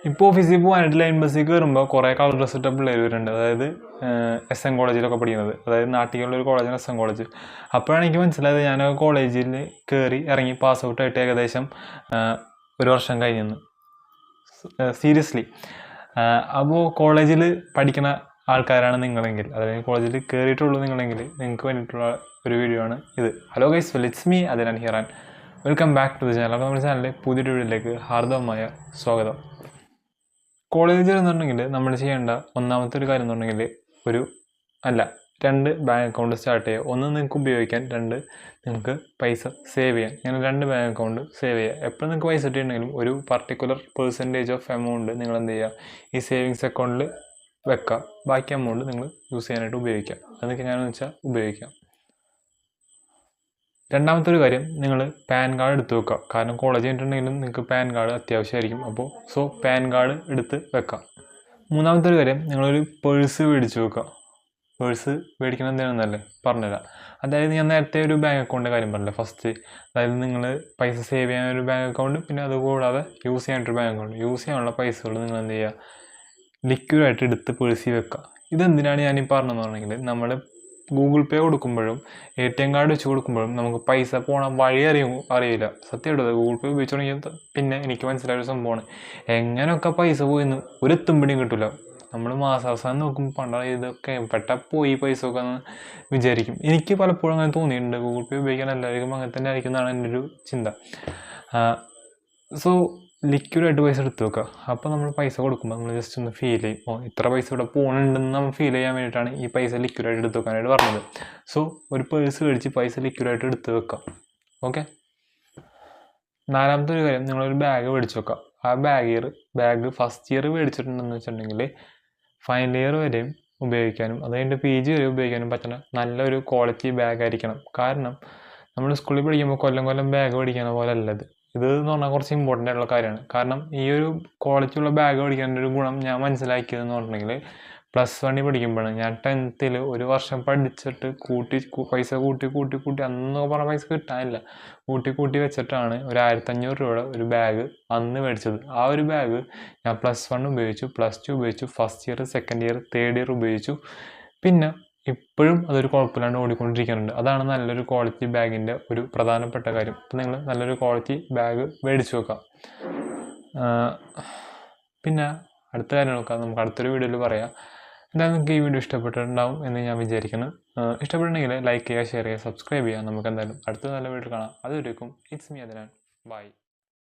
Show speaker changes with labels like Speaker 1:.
Speaker 1: ഇപ്പോൾ ഓഫീസിൽ പോകാനായിട്ട് ലൈൻ ബസ്സിൽ കയറുമ്പോൾ കുറേ കളർ ഡ്രസ് ഇട്ട പിള്ളേർ വരുന്നുണ്ട്. അതായത് SM കോളേജിലൊക്കെ പഠിക്കുന്നത്, അതായത് നാട്ടിലുള്ള ഒരു കോളേജാണ് SM കോളേജ്. അപ്പോഴാണ് എനിക്ക് മനസ്സിലായത് ഞാൻ കോളേജിൽ കയറി ഇറങ്ങി പാസ് ഔട്ട് ആയിട്ട് ഏകദേശം 1 വർഷം കഴിഞ്ഞെന്ന്. സീരിയസ്ലി. അപ്പോൾ കോളേജിൽ പഠിക്കുന്ന ആൾക്കാരാണ് നിങ്ങളെങ്കിൽ, അതായത് കോളേജിൽ കയറിയിട്ടുള്ളൂ നിങ്ങളെങ്കിൽ, നിങ്ങൾക്ക് വേണ്ടിയിട്ടുള്ള ഒരു വീഡിയോ ആണ് ഇത്. Hello guys, it's me Adnan Hiran. Welcome back to the channel. അപ്പോൾ നമ്മുടെ ചാനലിലെ പുതിയൊരു വീഡിയോയിലേക്ക് ഹാർദവമായ സ്വാഗതം. കോളേജിൽ എന്നുണ്ടെങ്കിൽ നമ്മൾ ചെയ്യേണ്ട ഒന്നാമത്തെ ഒരു കാര്യം എന്നുണ്ടെങ്കിൽ രണ്ട് ബാങ്ക് അക്കൗണ്ട് സ്റ്റാർട്ട് ചെയ്യുക. ഒന്ന് നിങ്ങൾക്ക് ഉപയോഗിക്കാൻ, രണ്ട് നിങ്ങൾക്ക് പൈസ സേവ് ചെയ്യാൻ. ഇങ്ങനെ 2 ബാങ്ക് അക്കൗണ്ട് സേവ് ചെയ്യുക. എപ്പോഴും നിങ്ങൾക്ക് പൈസ ഇട്ടിട്ടുണ്ടെങ്കിലും ഒരു പർട്ടിക്കുലർ പെർസെൻറ്റേജ് ഓഫ് എമൗണ്ട് നിങ്ങൾ എന്ത് ചെയ്യുക, ഈ സേവിങ്സ് അക്കൗണ്ടിൽ വെക്കുക. ബാക്കി എമൗണ്ട് നിങ്ങൾ യൂസ് ചെയ്യാനായിട്ട് ഉപയോഗിക്കുക. അതൊക്കെ ഞാനെന്ന് വെച്ചാൽ ഉപയോഗിക്കാം. രണ്ടാമത്തെ ഒരു കാര്യം, നിങ്ങൾ പാൻ കാർഡ് എടുത്ത് വെക്കുക. കാരണം കോളേജ് കഴിഞ്ഞിട്ടുണ്ടെങ്കിലും നിങ്ങൾക്ക് പാൻ കാർഡ് അത്യാവശ്യമായിരിക്കും. അപ്പോൾ പാൻ കാർഡ് എടുത്ത് വെക്കാം. മൂന്നാമത്തെ ഒരു കാര്യം, നിങ്ങളൊരു പേഴ്സ് മേടിച്ച് വെക്കുക. പേഴ്സ് മേടിക്കണം എന്തിനാണെന്നല്ലേ പറഞ്ഞുതരാം. അതായത് ഞാൻ നേരത്തെ ഒരു ബാങ്ക് അക്കൗണ്ടിൻ്റെ കാര്യം പറഞ്ഞില്ല ഫസ്റ്റ്. അതായത് നിങ്ങൾ പൈസ സേവ് ചെയ്യാൻ ഒരു ബാങ്ക് അക്കൗണ്ട്, പിന്നെ അതുകൂടാതെ യൂസ് ചെയ്യാനായിട്ടൊരു ബാങ്ക് അക്കൗണ്ട്. യൂസ് ചെയ്യാനുള്ള പൈസകൾ നിങ്ങൾ എന്ത് ചെയ്യുക, ലിക്വിഡായിട്ട് എടുത്ത് പേഴ്സിൽ വെക്കുക. ഇതെന്തിനാണ് ഞാൻ ഈ പറഞ്ഞതെന്നുണ്ടെങ്കിൽ, നമ്മൾ ഗൂഗിൾ പേ കൊടുക്കുമ്പോഴും ATM കാർഡ് വെച്ച് കൊടുക്കുമ്പോഴും നമുക്ക് പൈസ പോണ വഴി അറിയില്ല. സത്യം എടുത്തത് ഗൂഗിൾ പേ ഉപയോഗിച്ച് തുടങ്ങിയത് പിന്നെ എനിക്ക് മനസ്സിലായൊരു സംഭവമാണ്, എങ്ങനെയൊക്കെ പൈസ പോയിന്ന് ഒരു എത്തുമ്പടിയും കിട്ടില്ല. നമ്മൾ മാസാവസാനം നോക്കുമ്പോൾ പണ്ടാണ് ഇതൊക്കെ പോയി പൈസ ഒക്കെ എന്ന് വിചാരിക്കും. എനിക്ക് പലപ്പോഴും അങ്ങനെ തോന്നിയിട്ടുണ്ട്. ഗൂഗിൾ പേ ഉപയോഗിക്കാൻ എല്ലാവർക്കും അങ്ങനെ തന്നെ ആയിരിക്കും എന്നാണ് എൻ്റെ ഒരു ചിന്ത. സോ ലിക്വിഡായിട്ട് പൈസ എടുത്ത് വെക്കുക. അപ്പോൾ നമ്മൾ പൈസ കൊടുക്കുമ്പോൾ നമ്മൾ ജസ്റ്റ് ഒന്ന് ഫീൽ ചെയ്യും, ഇത്ര പൈസ ഇവിടെ പോകുന്നുണ്ടെന്ന് നമ്മൾ ഫീൽ ചെയ്യാൻ വേണ്ടിയിട്ടാണ് ഈ പൈസ ലിക്വിഡായിട്ട് എടുത്ത് വെക്കാനായിട്ട് പറഞ്ഞത്. സോ ഒരു പേഴ്സ് മേടിച്ച് പൈസ ലിക്വിഡായിട്ട് എടുത്ത് വെക്കുക. ഓക്കെ. നാലാമത്തെ ഒരു കാര്യം, നിങ്ങളൊരു ബാഗ് മേടിച്ച് വെക്കുക. ആ ബാഗ് ഫസ്റ്റ് ഇയർ മേടിച്ചിട്ടുണ്ടെന്ന് വെച്ചിട്ടുണ്ടെങ്കിൽ ഫൈനൽ ഇയർ വരെയും ഉപയോഗിക്കാനും അത് കഴിഞ്ഞിട്ട് PG വരെ ഉപയോഗിക്കാനും പറ്റുന്ന നല്ലൊരു ക്വാളിറ്റി ബാഗ് ആയിരിക്കണം. കാരണം നമ്മൾ സ്കൂളിൽ പഠിക്കുമ്പോൾ കൊല്ലം ബാഗ് മേടിക്കുന്ന പോലെ അല്ലത്. ഇതെന്ന് പറഞ്ഞാൽ കുറച്ച് ഇമ്പോർട്ടൻ്റ് ആയിട്ടുള്ള കാര്യമാണ്. കാരണം ഈ ഒരു ക്വാളിറ്റി ഉള്ള ബാഗ് മേടിക്കാൻ്റെ ഒരു ഗുണം ഞാൻ മനസ്സിലാക്കിയതെന്ന് പറഞ്ഞിട്ടുണ്ടെങ്കിൽ, +1 പഠിക്കുമ്പോഴാണ്. ഞാൻ 10th ഒരു വർഷം പഠിച്ചിട്ട് പൈസ കൂട്ടി അന്നൊക്കെ പറഞ്ഞ പൈസ കിട്ടാനില്ല, കൂട്ടി വെച്ചിട്ടാണ് ഒരു 1500 രൂപയുടെ ഒരു ബാഗ് അന്ന് മേടിച്ചത്. ആ ഒരു ബാഗ് ഞാൻ +1 ഉപയോഗിച്ചു, +2 ഉപയോഗിച്ചു, first year, second year, third year ഉപയോഗിച്ചു. പിന്നെ ഇപ്പോഴും അതൊരു കുഴപ്പമില്ലാണ്ട് ഓടിക്കൊണ്ടിരിക്കുന്നുണ്ട്. അതാണ് നല്ലൊരു ക്വാളിറ്റി ബാഗിൻ്റെ ഒരു പ്രധാനപ്പെട്ട കാര്യം. അപ്പോൾ നിങ്ങൾ നല്ലൊരു ക്വാളിറ്റി ബാഗ് മേടിച്ച് വെക്കാം. പിന്നെ അടുത്ത കാര്യങ്ങളൊക്കെ നമുക്ക് അടുത്തൊരു വീഡിയോയിൽ പറയാം. എന്തായാലും നിങ്ങൾക്ക് ഈ വീഡിയോ ഇഷ്ടപ്പെട്ടിട്ടുണ്ടാവും എന്ന് ഞാൻ വിചാരിക്കുന്നു. ഇഷ്ടപ്പെട്ടുണ്ടെങ്കിൽ ലൈക്ക് ചെയ്യുക, ഷെയർ ചെയ്യുക, സബ്സ്ക്രൈബ് ചെയ്യുക. നമുക്ക് എന്തായാലും അടുത്ത നല്ല വീഡിയോ കാണാം. അതുവരേക്കും ഇറ്റ്സ് മീ അദനാൻ. ബൈ.